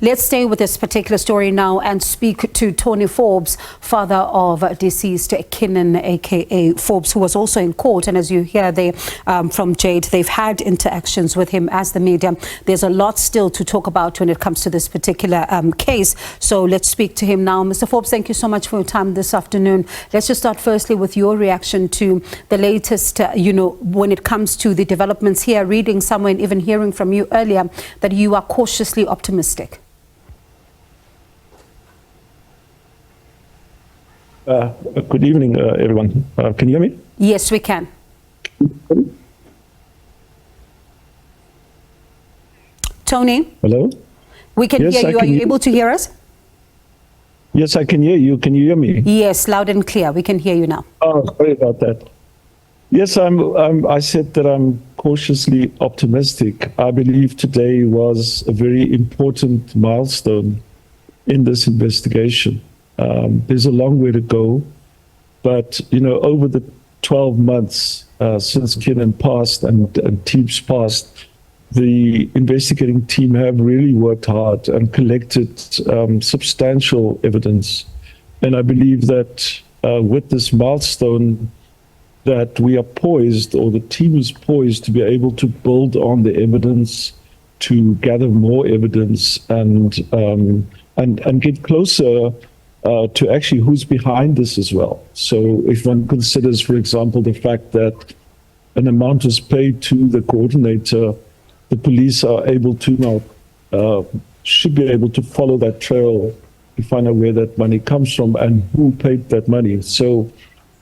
Let's stay with this particular story now and speak to Tony Forbes, father of deceased Kiernan AKA Forbes, who was also in court. And as you hear there from Jade, they've had interactions with him as the media. There's a lot still to talk about when it comes to this particular case. So let's speak to him now. Mr. Forbes, thank you so much for your time this afternoon. Let's just start firstly with your reaction to the latest, when it comes to the developments here, reading somewhere and even hearing from you earlier that you are cautiously optimistic. Good evening, everyone. Can you hear me? Yes, we can. Tony? Hello? We can hear you. Are you able to hear us? Yes, I can hear you. Can you hear me? Yes, loud and clear. We can hear you now. Oh, sorry about that. Yes, I said that I'm cautiously optimistic. I believe today was a very important milestone in this investigation. There's a long way to go, but over the 12 months since Kiernan passed and Tibz passed, the investigating team have really worked hard and collected substantial evidence. And I believe that with this milestone, that we are poised, or the team is poised, to be able to build on the evidence, to gather more evidence, and get closer to actually who's behind this as well. So if one considers, for example, the fact that an amount was paid to the coordinator, the police are able to now, should be able to follow that trail to find out where that money comes from and who paid that money. So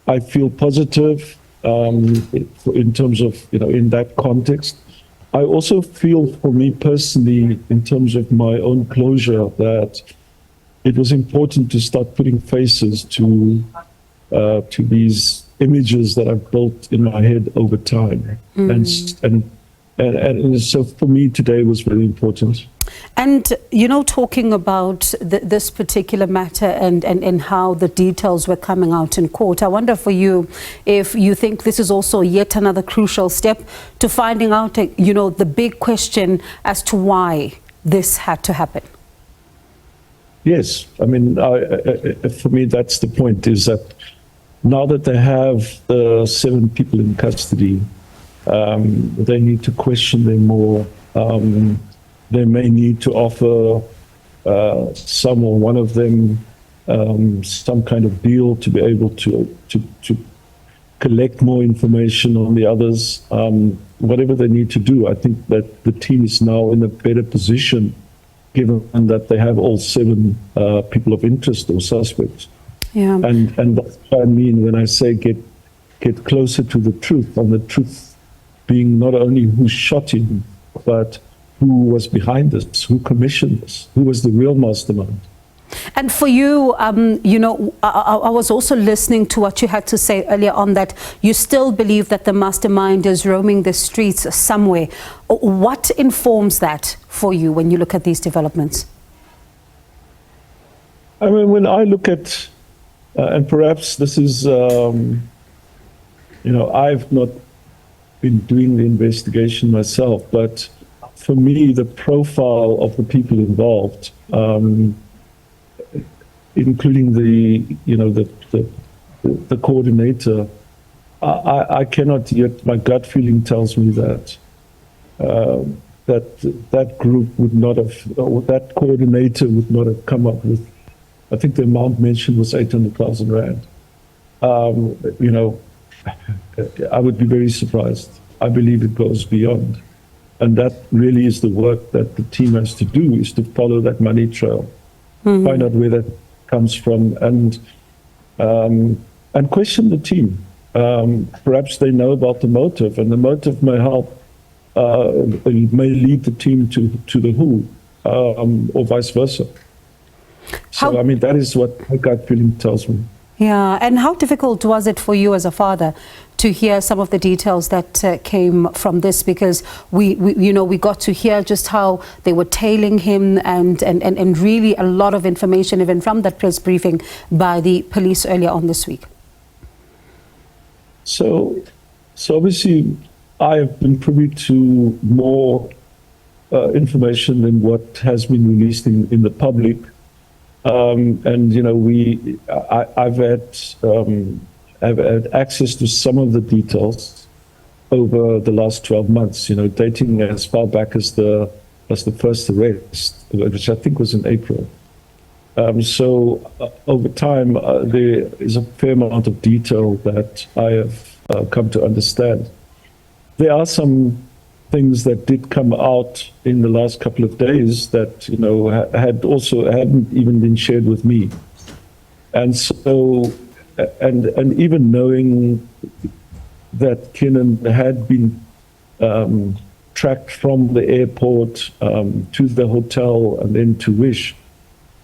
I feel positive in terms of, in that context. I also feel, for me personally, in terms of my own closure, that it was important to start putting faces to these images that I've built in my head over time. And so for me, today was very important. And, talking about this particular matter and how the details were coming out in court, I wonder for you if you think this is also yet another crucial step to finding out, the big question as to why this had to happen. Yes. I mean, for me, that's the point, is that now that they have the 7 people in custody, they need to question them more. They may need to offer some or one of them some kind of deal to be able to collect more information on the others. Whatever they need to do, I think that the team is now in a better position, given that they have all 7 people of interest or suspects. Yeah. And that's what I mean when I say get closer to the truth, and the truth being not only who shot him, but who was behind this, who commissioned this, who was the real mastermind. And for you, I was also listening to what you had to say earlier on, that you still believe that the mastermind is roaming the streets somewhere. What informs that for you when you look at these developments? I mean, when I look at, and perhaps this is, I've not been doing the investigation myself, but for me, the profile of the people involved, including the coordinator, I cannot yet. My gut feeling tells me that that group would not have, or that coordinator would not have come up with. I think the amount mentioned was 800,000 rand. I would be very surprised. I believe it goes beyond. And that really is the work that the team has to do, is to follow that money trail, find out where that comes from, and question the team. Perhaps they know about the motive, and the motive may help, it may lead the team to the who, or vice versa. So, I mean, that is what my gut feeling tells me. Yeah, and how difficult was it for you as a father to hear some of the details that came from this? Because we got to hear just how they were tailing him, and really a lot of information even from that press briefing by the police earlier on this week. So obviously I've been privy to more information than what has been released in the public. And you know, I've had access to some of the details over the last 12 months. You know, dating as far back as the first arrest, which I think was in April. So over time, there is a fair amount of detail that I have come to understand. There are some things that did come out in the last couple of days that, you know, hadn't even been shared with me. And so, and even knowing that Kiernan had been tracked from the airport to the hotel and then to Wish,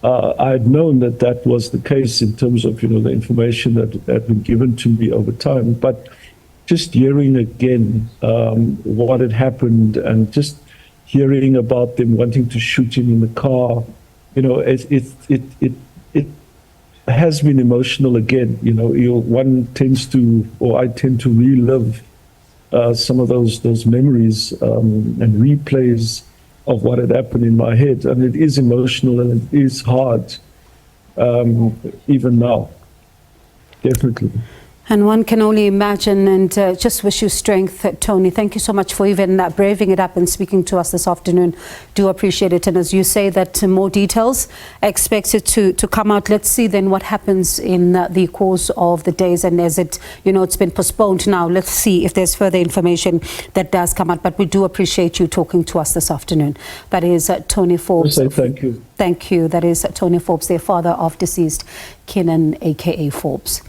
I had known that that was the case in terms of, you know, the information that had been given to me over time. But just hearing again what had happened, and just hearing about them wanting to shoot him in the car, you know, it has been emotional again. You know, one tends to, or I tend to relive some of those memories and replays of what had happened in my head, and it is emotional and it is hard, even now, definitely. And one can only imagine, and just wish you strength, Tony. Thank you so much for even braving it up and speaking to us this afternoon. Do appreciate it. And as you say that more details expected to come out, let's see then what happens in the course of the days. And as it, you know, it's been postponed now, let's see if there's further information that does come out. But we do appreciate you talking to us this afternoon. That is Tony Forbes. Thank you. Thank you. That is Tony Forbes, the father of deceased Kiernan AKA Forbes.